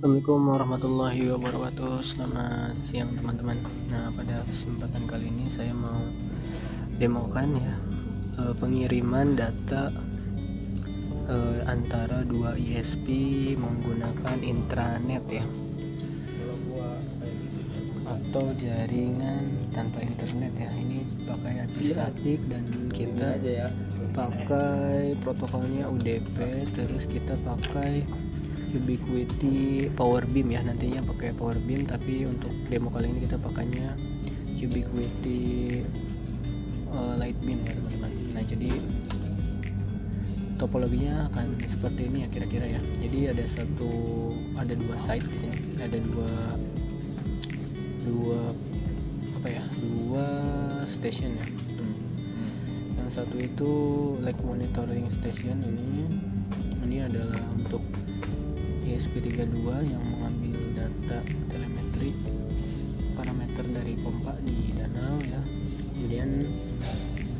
Assalamualaikum warahmatullahi wabarakatuh. Selamat siang teman-teman. Nah, pada kesempatan kali ini saya mau demokan ya pengiriman data antara dua ISP menggunakan intranet ya, atau jaringan tanpa internet ya. Ini pakai IP statik dan kita pakai protokolnya UDP, terus kita pakai Ubiquiti Powerbeam ya, nantinya pakai Powerbeam, tapi untuk demo kali ini kita pakainya Ubiquiti Lightbeam ya teman-teman. Nah, jadi topologinya akan seperti ini ya kira-kira ya. Jadi ada dua site di sini, ada dua station ya. Yang satu itu lag monitoring station, ini adalah untuk ESP32 yang mengambil data telemetri parameter dari pompa di danau ya. Kemudian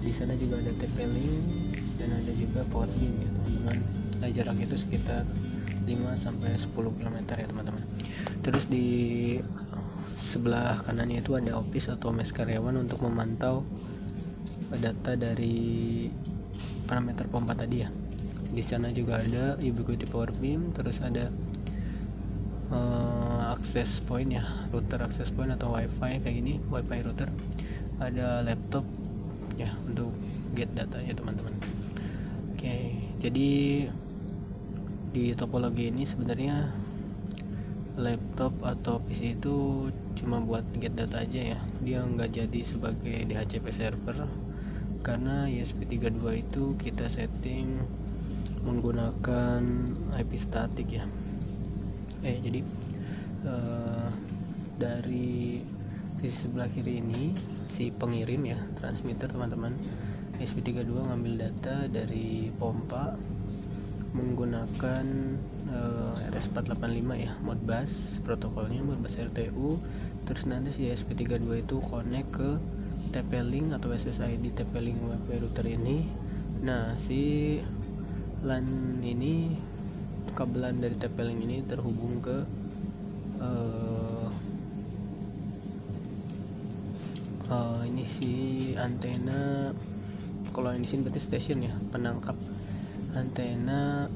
di sana juga ada TP-Link dan ada juga Powerbeam ya teman-teman. Nah, jarak itu sekitar 5-10 km ya teman-teman. Terus di sebelah kanannya itu ada office atau mes karyawan untuk memantau data dari parameter pompa tadi ya. Di sana juga ada Ubiquiti Powerbeam, terus ada access point ya, router access point atau wifi kayak gini, wifi router. Ada laptop ya untuk get datanya teman-teman. Oke, jadi di topologi ini sebenarnya laptop atau PC itu cuma buat get data aja ya, dia nggak jadi sebagai DHCP server, karena ESP32 itu kita setting menggunakan IP statik ya. Jadi dari sisi sebelah kiri ini si pengirim ya, transmitter teman-teman, ESP32 ngambil data dari pompa menggunakan RS485 ya, Modbus, protokolnya Modbus RTU. Terus nanti si ESP32 itu connect ke TP-Link atau SSID TP-Link WiFi router ini. Nah, si LAN ini, kabelan dari TP-Link ini terhubung ke ini si antena. Kalau yang di sini berarti station ya, penangkap antena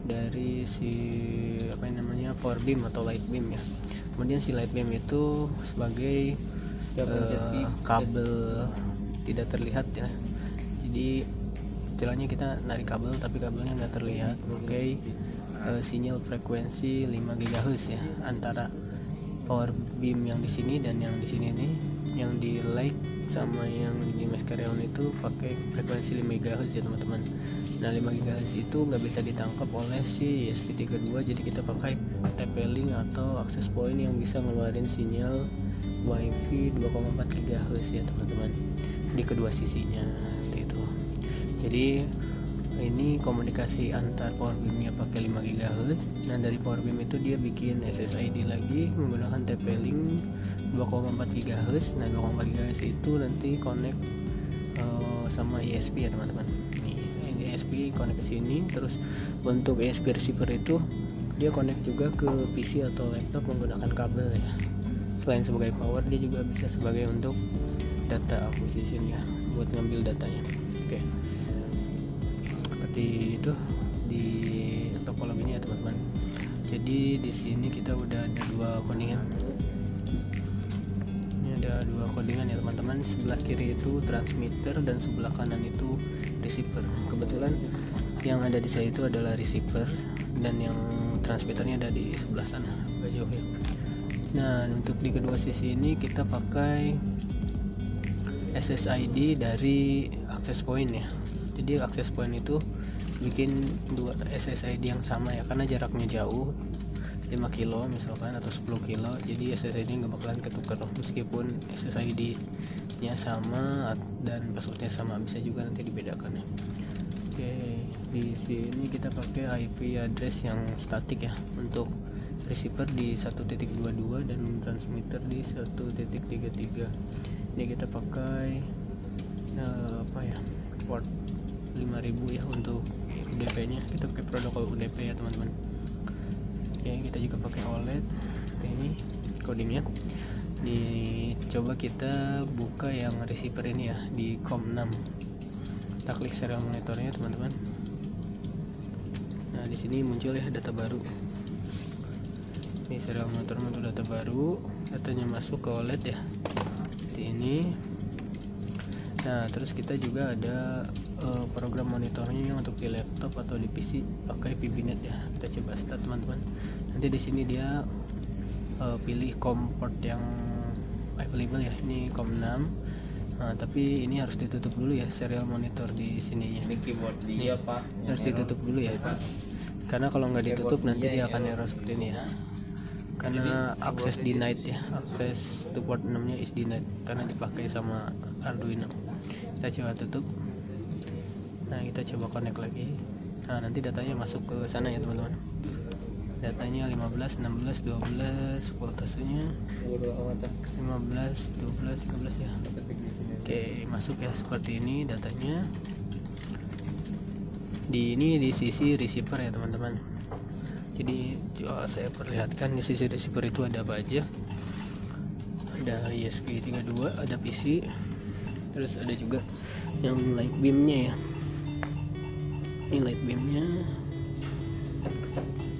dari si Powerbeam atau Lightbeam ya. Kemudian si Lightbeam itu sebagai kabel tidak terlihat ya. Jadi istilahnya kita narik kabel tapi kabelnya nggak terlihat, pakai sinyal frekuensi 5 GHz ya, antara Powerbeam yang di sini dan yang di sini nih, yang di light sama yang di mes karyawan itu pakai frekuensi 5 GHz ya teman-teman. Nah, 5 GHz itu nggak bisa ditangkap oleh si ESP32, jadi kita pakai TP-Link atau access point yang bisa ngeluarin sinyal WiFi 2,4 GHz ya teman-teman di kedua sisinya seperti itu. Jadi ini komunikasi antar Powerbeamnya pakai 5 GHz. Nah, dari Powerbeam itu dia bikin SSID lagi menggunakan TP-Link 2,4 GHz. Nah, 2,4 GHz itu nanti connect sama ESP ya teman-teman. Nih, ESP connect ke sini. Terus untuk ESP receiver itu dia connect juga ke PC atau laptop menggunakan kabel ya. Selain sebagai power, dia juga bisa sebagai untuk data acquisition ya, buat ngambil datanya. Oke. Seperti itu di topologinya ya teman-teman. Jadi di sini kita udah ada dua codingan. Ini ada dua codingan ya teman-teman. Sebelah kiri itu transmitter dan sebelah kanan itu receiver. Kebetulan yang ada di saya itu adalah receiver dan yang transmitternya ada di sebelah sana, agak jauh ya. Nah, untuk di kedua sisi ini kita pakai SSID dari access point ya. Jadi access point itu bikin dua SSID yang sama ya, karena jaraknya jauh 5 kilo misalkan atau 10 kilo, jadi SSID nggak bakalan ketukar meskipun SSID nya sama dan passwordnya sama, bisa juga nanti dibedakan ya. Oke, di sini kita pakai IP address yang statik ya, untuk receiver di 1.22 dan transmitter di 1.33. Ini kita pakai port 5000 ya untuk UDP nya. Kita pakai protokol UDP ya teman-teman. Oke, kita juga pakai OLED. Ini codingnya. Coba kita buka yang receiver ini ya, di COM6. Kita klik serial monitornya teman-teman. Nah, di sini muncul ya data baru. Ini serial monitor untuk data baru, datanya masuk ke OLED ya. Seperti ini. Nah, terus kita juga ada program monitornya untuk di laptop atau di PC pakai PBNet ya. Kita coba start teman-teman. Nanti di sini dia pilih COM port yang available ya. Ini COM6. Nah, tapi ini harus ditutup dulu ya serial monitor di sininya. Ini keyboard dia Pak. Harus ditutup dulu ya. Karena kalau nggak ditutup nanti dia akan error seperti ini ya. Karena akses denied ya, akses to port 6 nya is denied karena dipakai sama Arduino. Kita coba tutup. Nah, kita coba connect lagi. Nah, nanti datanya masuk ke sana ya teman-teman. Datanya 15, 16, 12, voltasenya 15, 12, 13 ya. Oke, masuk ya seperti ini datanya. Ini di sisi receiver ya teman-teman. Jadi coba saya perlihatkan di sisi receiver itu ada apa aja. Ada ESP32, ada PC, terus ada juga yang light beamnya ya. Ini light beamnya.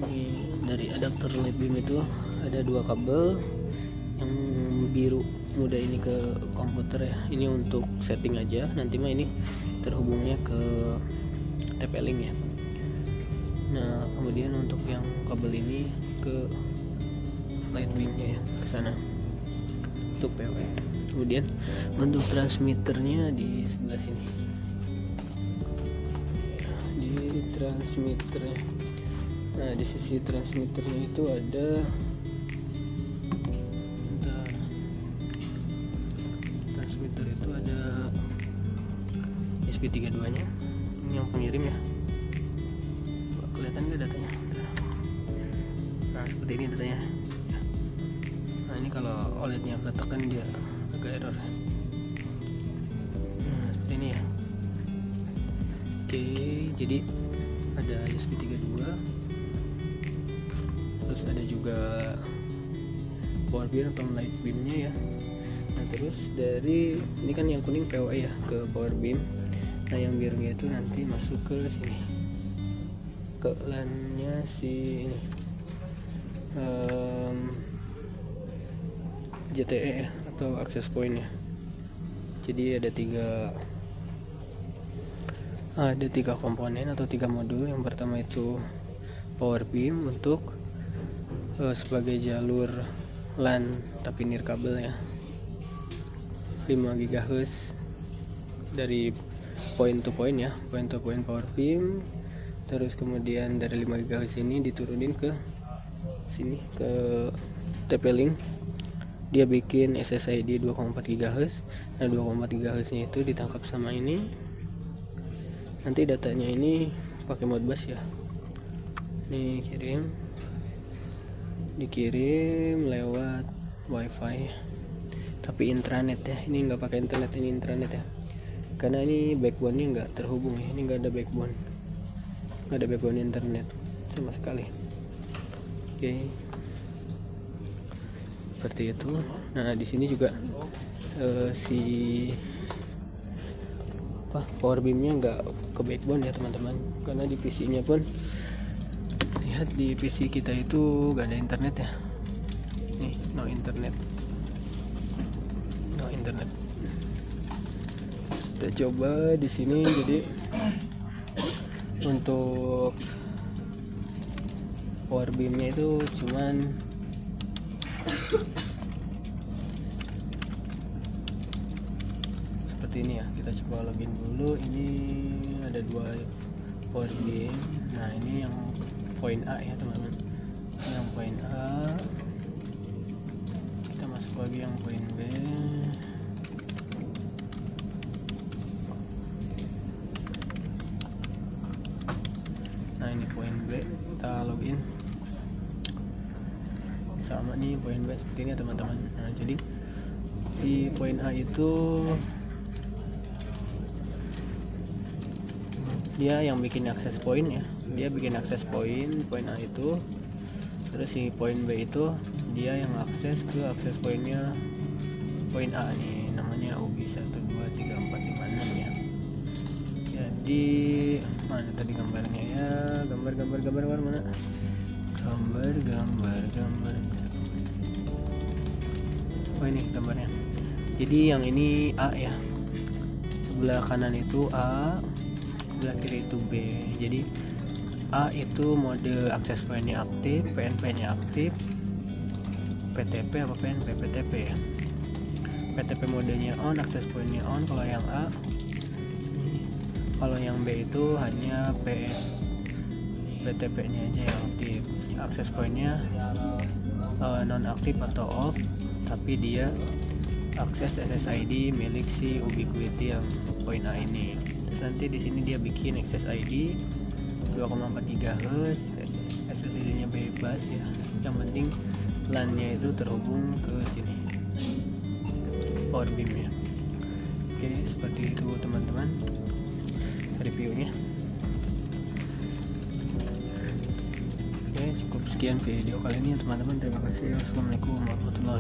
Ini dari adapter light beam itu ada 2 kabel yang biru mudah ini ke komputer ya. Ini untuk setting aja. Nanti mah ini terhubungnya ke TP-Link ya. Nah, kemudian untuk yang kabel ini ke light beamnya ya, ke sana untuk PW. Kemudian untuk transmitternya di sebelah sini. Di transmitternya. Nah, di sisi transmitternya itu ada transmitter itu ada ESP32 nya. Ini yang pengirim ya. Kelihatan nggak datanya? Nah, seperti ini datanya. Nah, ini kalau OLED-nya ketekan dia agak error. Nah, seperti ini ya. Oke, jadi ada ESP32. Terus ada juga power beam atau light beamnya ya. Nah, terus dari ini kan yang kuning PoE ya ke power beam. Nah, yang birunya itu nanti masuk ke sini, ke LAN-nya si ini JTE ya, atau access point ya. Jadi ada tiga komponen atau 3 modul. Yang pertama itu power beam untuk sebagai jalur LAN tapi nirkabel ya, 5 GHz dari point to point ya, point to point power beam. Terus kemudian dari 5 GHz ini diturunin ke sini ke TP-Link. Dia bikin SSID 2,4 GHz. Nah, 2,4 GHz nya itu ditangkap sama ini. Nanti datanya ini pakai Modbus ya. Ini dikirim lewat WiFi. Tapi intranet ya. Ini nggak pakai internet, ini intranet ya. Karena ini backbone-nya nggak terhubung ya. Ini nggak ada backbone. Nggak ada backbone internet sama sekali. Oke. Seperti itu. Nah, di sini juga power beam-nya nggak ke backbone ya teman-teman. Karena di PC-nya pun lihat, di PC kita itu nggak ada internet ya. Nih, no internet. Kita coba di sini. Jadi untuk power beam-nya itu cuman seperti ini ya. Kita coba login dulu. Ini ada 2 power beam. Nah, ini yang poin A ya teman-teman. Yang poin A. Kita masuk lagi yang poin B. Nah, ini poin B. Kita login. Sama nih poin B seperti ini teman-teman. Nah, jadi si poin A itu dia yang bikin akses point ya. Dia bikin akses point A itu. Terus si poin B itu dia yang akses ke akses poinnya, poin A nih, namanya UBI 12345 ya. Jadi mana tadi gambarnya ya, gambar mana, gambar. Oh ini gambarnya. Jadi yang ini A ya, sebelah kanan itu A, sebelah kiri itu B. Jadi A itu mode akses poinnya aktif, PNP-nya aktif, PTP apa PNP? PTP ya. PTP modenya on, akses poinnya on. Kalau yang A, kalau yang B itu hanya PTP-nya aja yang aktif. Akses poinnya non aktif atau off, tapi dia akses SSID milik si Ubiquiti yang poin A ini. Terus nanti di sini dia bikin access ID 2,4 GHz, SSID-nya bebas ya. Yang penting LAN-nya itu terhubung ke sini, Powerbeam ya. Oke, seperti itu teman-teman reviewnya. Oke, cukup sekian video kali ini ya teman-teman. Terima kasih. Wassalamualaikum warahmatullahi